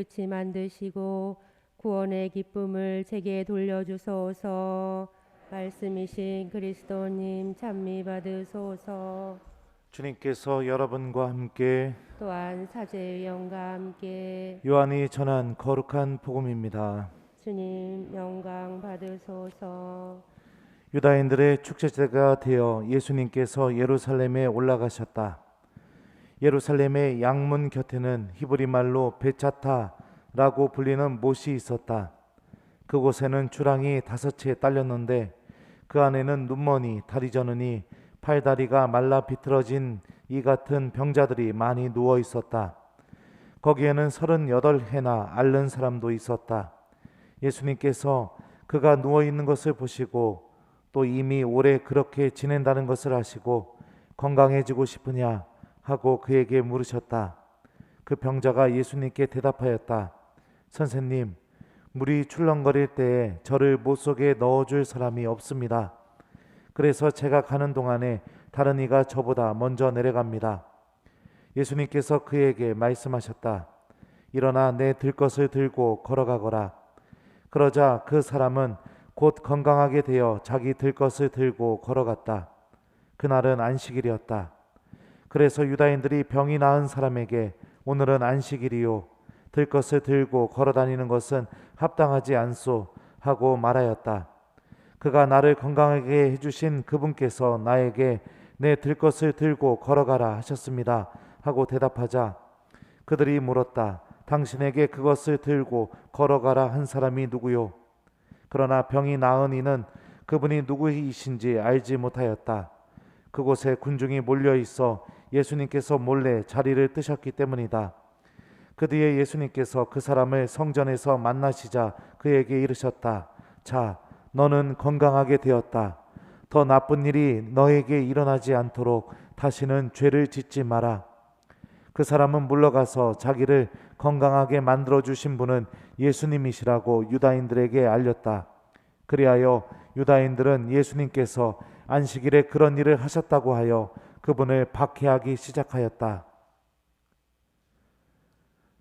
끝이 만드시고 구원의 기쁨을 제게 돌려주소서. 말씀이신 그리스도님 찬미 받으소서. 주님께서 여러분과 함께 또한 사제의 영과 함께 요한이 전한 거룩한 복음입니다. 주님 영광 받으소서. 유다인들의 축제때가 되어 예수님께서 예루살렘에 올라가셨다. 예루살렘의 양문 곁에는 히브리 말로 베차타라고 불리는 못이 있었다. 그곳에는 주랑이 5채 딸렸는데 그 안에는 눈머니, 다리 저느니 팔다리가 말라 비틀어진 이 같은 병자들이 많이 누워 있었다. 거기에는 38해나 앓는 사람도 있었다. 예수님께서 그가 누워 있는 것을 보시고 또 이미 오래 그렇게 지낸다는 것을 아시고 건강해지고 싶으냐 하고 그에게 물으셨다. 그 병자가 예수님께 대답하였다. 선생님, 물이 출렁거릴 때에 저를 못속에 넣어줄 사람이 없습니다. 그래서 제가 가는 동안에 다른 이가 저보다 먼저 내려갑니다. 예수님께서 그에게 말씀하셨다. 일어나 내 들것을 들고 걸어가거라. 그러자 그 사람은 곧 건강하게 되어 자기 들것을 들고 걸어갔다. 그날은 안식일이었다. 그래서 유다인들이 병이 나은 사람에게 오늘은 안식일이요 들것을 들고 걸어다니는 것은 합당하지 않소 하고 말하였다. 그가 나를 건강하게 해주신 그분께서 나에게 내 들것을 들고 걸어가라 하셨습니다 하고 대답하자 그들이 물었다. 당신에게 그것을 들고 걸어가라 한 사람이 누구요? 그러나 병이 나은 이는 그분이 누구이신지 알지 못하였다. 그곳에 군중이 몰려 있어 예수님께서 몰래 자리를 뜨셨기 때문이다. 그 뒤에 예수님께서 그 사람을 성전에서 만나시자 그에게 이르셨다. 자, 너는 건강하게 되었다. 더 나쁜 일이 너에게 일어나지 않도록 다시는 죄를 짓지 마라. 그 사람은 물러가서 자기를 건강하게 만들어 주신 분은 예수님이시라고 유다인들에게 알렸다. 그리하여 유다인들은 예수님께서 안식일에 그런 일을 하셨다고 하여 그분을 박해하기 시작하였다.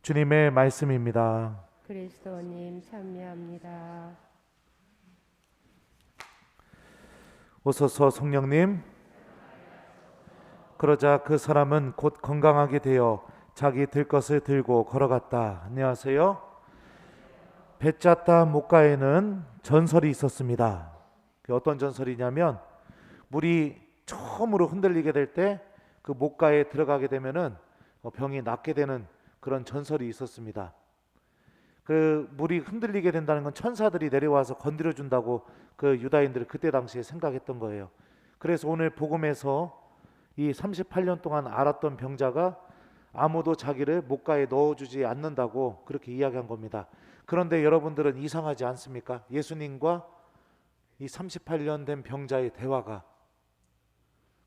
주님의 말씀입니다. 그리스도님 찬미합니다. 오소서 성령님. 그러자 그 사람은 곧 건강하게 되어 자기 들것을 들고 걸어갔다. 안녕하세요. 베짜타 목가에는 전설이 있었습니다. 어떤 전설이냐면 물이 처음으로 흔들리게 될 때 그 목가에 들어가게 되면은 병이 낫게 되는 그런 전설이 있었습니다. 그 물이 흔들리게 된다는 건 천사들이 내려와서 건드려 준다고 그 유다인들이 그때 당시에 생각했던 거예요. 그래서 오늘 복음에서 이 38년 동안 앓았던 병자가 아무도 자기를 목가에 넣어주지 않는다고 그렇게 이야기한 겁니다. 그런데 여러분들은 이상하지 않습니까? 예수님과 이 38년 된 병자의 대화가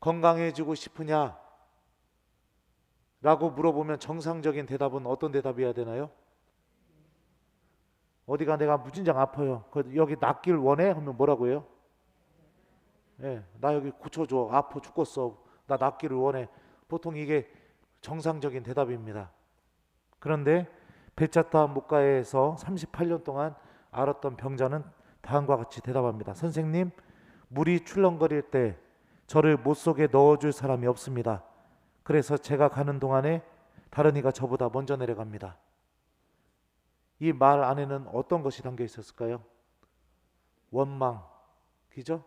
건강해지고 싶으냐? 라고 물어보면 정상적인 대답은 어떤 대답이어야 되나요? 어디가 내가 무진장 아파요. 여기 낫길 원해? 하면 뭐라고 해요? 예, 나 여기 고쳐줘. 아파 죽겠어. 나 낫기를 원해. 보통 이게 정상적인 대답입니다. 그런데 베차타 목가에서 38년 동안 앓았던 병자는 다음과 같이 대답합니다. 선생님, 물이 출렁거릴 때 저를 못속에 넣어줄 사람이 없습니다. 그래서 제가 가는 동안에 다른 이가 저보다 먼저 내려갑니다. 이 말 안에는 어떤 것이 담겨 있었을까요? 원망, 그죠?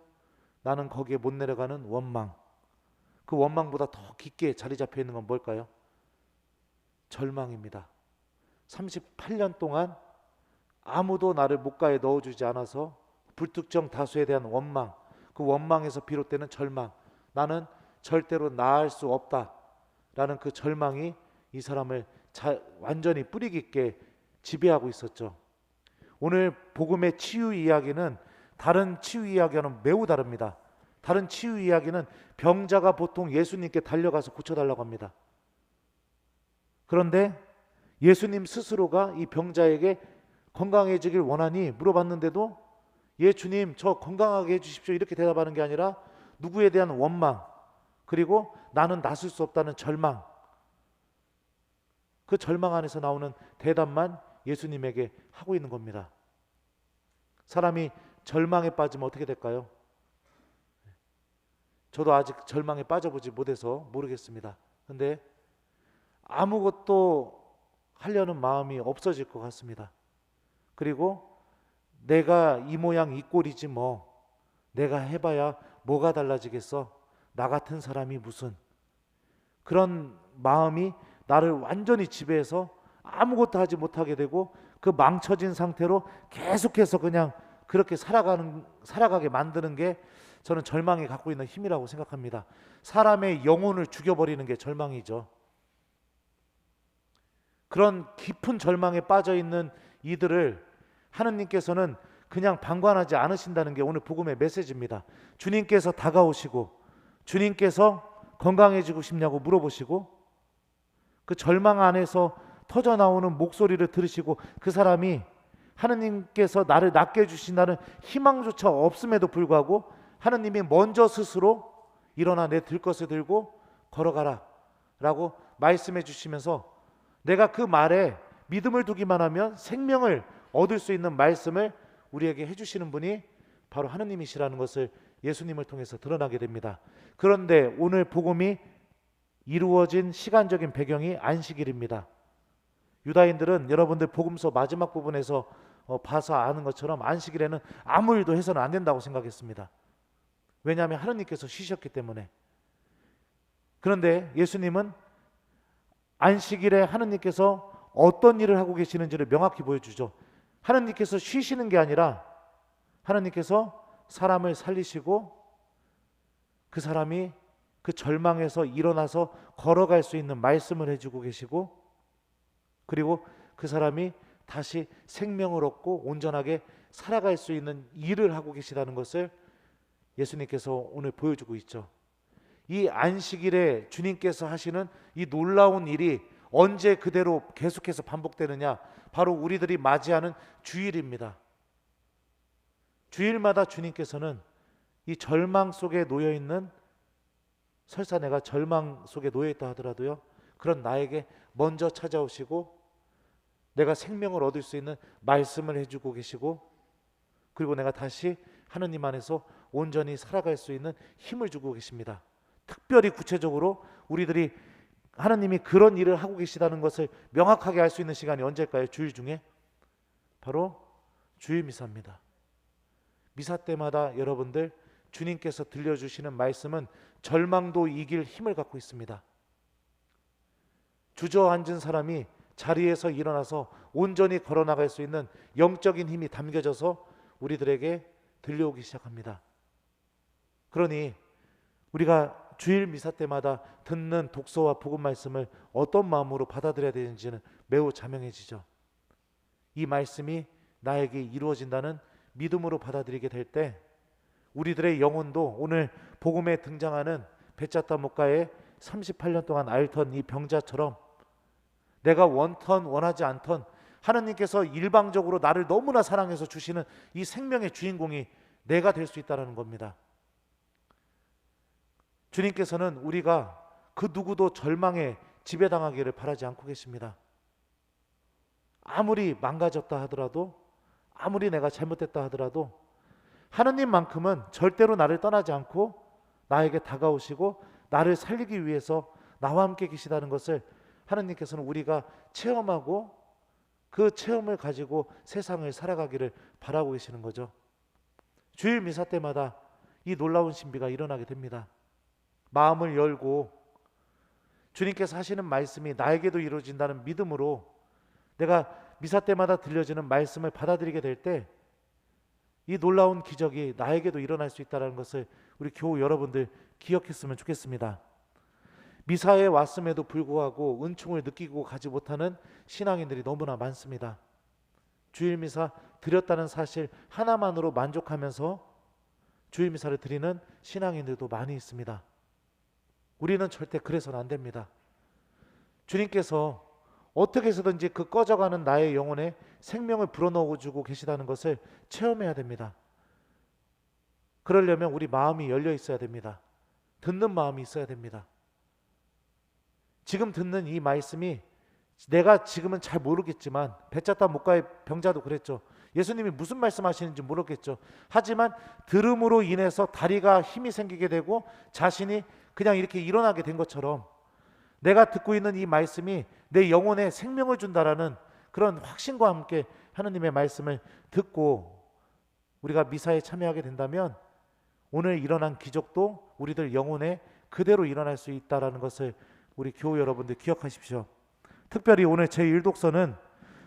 나는 거기에 못 내려가는 원망. 그 원망보다 더 깊게 자리 잡혀 있는 건 뭘까요? 절망입니다. 38년 동안 아무도 나를 목가에 넣어주지 않아서 불특정 다수에 대한 원망, 그 원망에서 비롯되는 절망, 나는 절대로 나을 수 없다라는 그 절망이 이 사람을 완전히 뿌리 깊게 지배하고 있었죠. 오늘 복음의 치유 이야기는 다른 치유 이야기와는 매우 다릅니다. 다른 치유 이야기는 병자가 보통 예수님께 달려가서 고쳐달라고 합니다. 그런데 예수님 스스로가 이 병자에게 건강해지길 원하니 물어봤는데도 예 주님 저 건강하게 해주십시오 이렇게 대답하는 게 아니라 누구에 대한 원망 그리고 나는 나설 수 없다는 절망, 그 절망 안에서 나오는 대답만 예수님에게 하고 있는 겁니다. 사람이 절망에 빠지면 어떻게 될까요? 저도 아직 절망에 빠져보지 못해서 모르겠습니다. 근데 아무것도 하려는 마음이 없어질 것 같습니다. 그리고 내가 이 모양 이 꼴이지 뭐, 내가 해봐야 뭐가 달라지겠어, 나 같은 사람이 무슨, 그런 마음이 나를 완전히 지배해서 아무것도 하지 못하게 되고 그 망쳐진 상태로 계속해서 그냥 그렇게 살아가게 만드는 게 저는 절망이 갖고 있는 힘이라고 생각합니다. 사람의 영혼을 죽여버리는 게 절망이죠. 그런 깊은 절망에 빠져 있는 이들을 하느님께서는 그냥 방관하지 않으신다는 게 오늘 복음의 메시지입니다. 주님께서 다가오시고 주님께서 건강해지고 싶냐고 물어보시고 그 절망 안에서 터져 나오는 목소리를 들으시고 그 사람이 하느님께서 나를 낫게 해주신다는 희망조차 없음에도 불구하고 하느님이 먼저 스스로 일어나 내 들 것을 들고 걸어가라 라고 말씀해 주시면서 내가 그 말에 믿음을 두기만 하면 생명을 얻을 수 있는 말씀을 우리에게 해주시는 분이 바로 하느님이시라는 것을 예수님을 통해서 드러나게 됩니다. 그런데 오늘 복음이 이루어진 시간적인 배경이 안식일입니다. 유다인들은 여러분들 복음서 마지막 부분에서 봐서 아는 것처럼 안식일에는 아무 일도 해서는 안 된다고 생각했습니다. 왜냐하면 하느님께서 쉬셨기 때문에. 그런데 예수님은 안식일에 하느님께서 어떤 일을 하고 계시는지를 명확히 보여주죠. 하느님께서 쉬시는 게 아니라 하느님께서 사람을 살리시고 그 사람이 그 절망에서 일어나서 걸어갈 수 있는 말씀을 해주고 계시고 그리고 그 사람이 다시 생명을 얻고 온전하게 살아갈 수 있는 일을 하고 계시다는 것을 예수님께서 오늘 보여주고 있죠. 이 안식일에 주님께서 하시는 이 놀라운 일이 언제 그대로 계속해서 반복되느냐? 바로 우리들이 맞이하는 주일입니다. 주일마다 주님께서는 이 절망 속에 놓여 있는, 설사 내가 절망 속에 놓여 있다 하더라도요, 그런 나에게 먼저 찾아오시고 내가 생명을 얻을 수 있는 말씀을 해주고 계시고 그리고 내가 다시 하느님 안에서 온전히 살아갈 수 있는 힘을 주고 계십니다. 특별히 구체적으로 우리들이 하나님이 그런 일을 하고 계시다는 것을 명확하게 알 수 있는 시간이 언제일까요? 주일 중에 바로 주일 미사입니다. 미사 때마다 여러분들 주님께서 들려주시는 말씀은 절망도 이길 힘을 갖고 있습니다. 주저앉은 사람이 자리에서 일어나서 온전히 걸어나갈 수 있는 영적인 힘이 담겨져서 우리들에게 들려오기 시작합니다. 그러니 우리가 주일 미사 때마다 듣는 독서와 복음 말씀을 어떤 마음으로 받아들여야 되는지는 매우 자명해지죠. 이 말씀이 나에게 이루어진다는 믿음으로 받아들이게 될 때 우리들의 영혼도 오늘 복음에 등장하는 베짜타 목가의 38년 동안 앓던 이 병자처럼 내가 원턴 원하지 않던 하느님께서 일방적으로 나를 너무나 사랑해서 주시는 이 생명의 주인공이 내가 될 수 있다는 겁니다. 주님께서는 우리가 그 누구도 절망에 지배당하기를 바라지 않고 계십니다. 아무리 망가졌다 하더라도, 아무리 내가 잘못했다 하더라도 하느님만큼은 절대로 나를 떠나지 않고 나에게 다가오시고 나를 살리기 위해서 나와 함께 계시다는 것을 하느님께서는 우리가 체험하고 그 체험을 가지고 세상을 살아가기를 바라고 계시는 거죠. 주일 미사 때마다 이 놀라운 신비가 일어나게 됩니다. 마음을 열고 주님께서 하시는 말씀이 나에게도 이루어진다는 믿음으로 내가 미사 때마다 들려지는 말씀을 받아들이게 될 때 이 놀라운 기적이 나에게도 일어날 수 있다는 것을 우리 교우 여러분들 기억했으면 좋겠습니다. 미사에 왔음에도 불구하고 은총을 느끼고 가지 못하는 신앙인들이 너무나 많습니다. 주일 미사 드렸다는 사실 하나만으로 만족하면서 주일 미사를 드리는 신앙인들도 많이 있습니다. 우리는 절대 그래서는 안 됩니다. 주님께서 어떻게 해서든지 그 꺼져가는 나의 영혼에 생명을 불어넣어 주고 계시다는 것을 체험해야 됩니다. 그러려면 우리 마음이 열려 있어야 됩니다. 듣는 마음이 있어야 됩니다. 지금 듣는 이 말씀이 내가 지금은 잘 모르겠지만 베자타 목가의 병자도 그랬죠. 예수님이 무슨 말씀하시는지 모르겠죠. 하지만 들음으로 인해서 다리가 힘이 생기게 되고 자신이 그냥 이렇게 일어나게 된 것처럼 내가 듣고 있는 이 말씀이 내 영혼에 생명을 준다라는 그런 확신과 함께 하느님의 말씀을 듣고 우리가 미사에 참여하게 된다면 오늘 일어난 기적도 우리들 영혼에 그대로 일어날 수 있다라는 것을 우리 교우 여러분들 기억하십시오. 특별히 오늘 제1독서는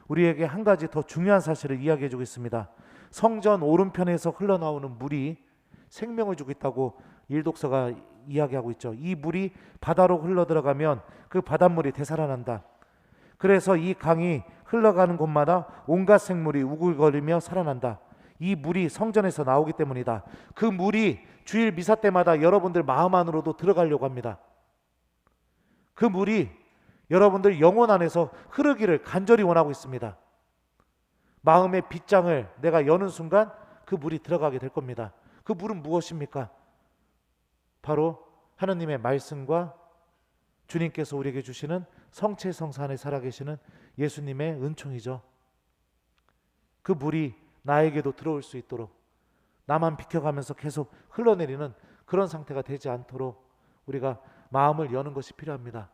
우리에게 한 가지 더 중요한 사실을 이야기해 주고 있습니다. 성전 오른편에서 흘러나오는 물이 생명을 주고 있다고 1독서가 이야기하고 있죠. 이 물이 바다로 흘러들어가면 그 바닷물이 되살아난다. 그래서 이 강이 흘러가는 곳마다 온갖 생물이 우글거리며 살아난다. 이 물이 성전에서 나오기 때문이다. 그 물이 주일 미사 때마다 여러분들 마음 안으로도 들어가려고 합니다. 그 물이 여러분들 영혼 안에서 흐르기를 간절히 원하고 있습니다. 마음의 빗장을 내가 여는 순간 그 물이 들어가게 될 겁니다. 그 물은 무엇입니까? 바로 하나님의 말씀과 주님께서 우리에게 주시는 성체성사 안에 살아계시는 예수님의 은총이죠. 그 물이 나에게도 들어올 수 있도록 나만 비켜가면서 계속 흘러내리는 그런 상태가 되지 않도록 우리가 마음을 여는 것이 필요합니다.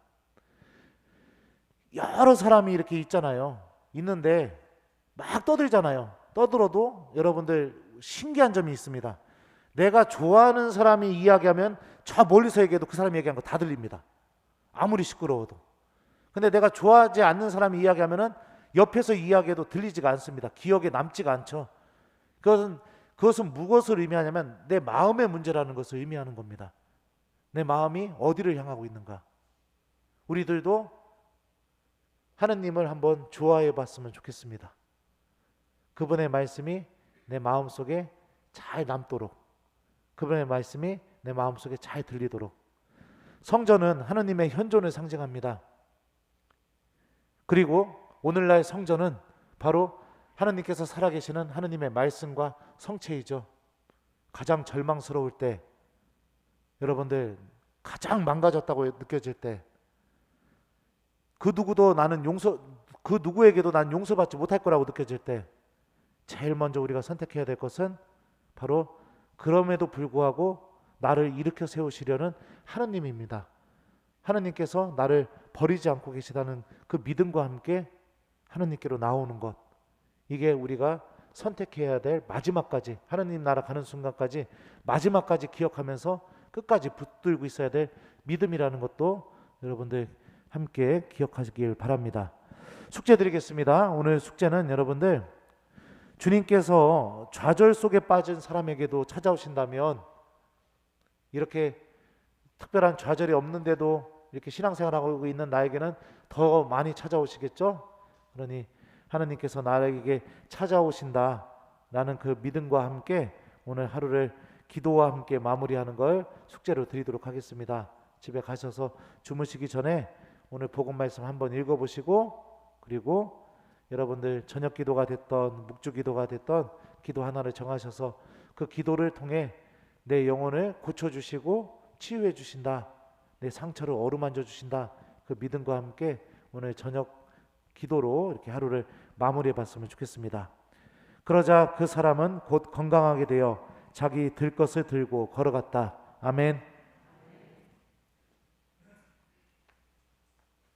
여러 사람이 이렇게 있잖아요. 있는데 막 떠들잖아요. 떠들어도 여러분들 신기한 점이 있습니다. 내가 좋아하는 사람이 이야기하면 저 멀리서 얘기해도 그 사람이 얘기한 거 다 들립니다. 아무리 시끄러워도. 근데 내가 좋아하지 않는 사람이 이야기하면은 옆에서 이야기해도 들리지가 않습니다. 기억에 남지가 않죠. 그것은 무엇을 의미하냐면 내 마음의 문제라는 것을 의미하는 겁니다. 내 마음이 어디를 향하고 있는가. 우리들도 하느님을 한번 좋아해 봤으면 좋겠습니다. 그분의 말씀이 내 마음속에 잘 남도록, 그분의 말씀이 내 마음속에 잘 들리도록. 성전은 하느님의 현존을 상징합니다. 그리고 오늘날 성전은 바로 하느님께서 살아계시는 하느님의 말씀과 성체이죠. 가장 절망스러울 때, 여러분들 가장 망가졌다고 느껴질 때, 그 누구에게도 난 용서받지 못할 거라고 느껴질 때 제일 먼저 우리가 선택해야 될 것은 바로 그럼에도 불구하고 나를 일으켜 세우시려는 하느님입니다. 하느님께서 나를 버리지 않고 계시다는 그 믿음과 함께 하느님께로 나오는 것, 이게 우리가 선택해야 될 마지막까지, 하느님 나라 가는 순간까지 마지막까지 기억하면서 끝까지 붙들고 있어야 될 믿음이라는 것도 여러분들 함께 기억하시길 바랍니다. 숙제 드리겠습니다. 오늘 숙제는 여러분들, 주님께서 좌절 속에 빠진 사람에게도 찾아오신다면 이렇게 특별한 좌절이 없는데도 이렇게 신앙생활하고 있는 나에게는 더 많이 찾아오시겠죠? 그러니 하나님께서 나에게 찾아오신다라는 그 믿음과 함께 오늘 하루를 기도와 함께 마무리하는 걸 숙제로 드리도록 하겠습니다. 집에 가셔서 주무시기 전에 오늘 복음 말씀 한번 읽어보시고, 그리고 여러분들 저녁 기도가 됐던 묵주 기도가 됐던 기도 하나를 정하셔서 그 기도를 통해 내 영혼을 고쳐주시고 치유해 주신다, 내 상처를 어루만져 주신다, 그 믿음과 함께 오늘 저녁 기도로 이렇게 하루를 마무리해 봤으면 좋겠습니다. 그러자 그 사람은 곧 건강하게 되어 자기 들 것을 들고 걸어갔다. 아멘.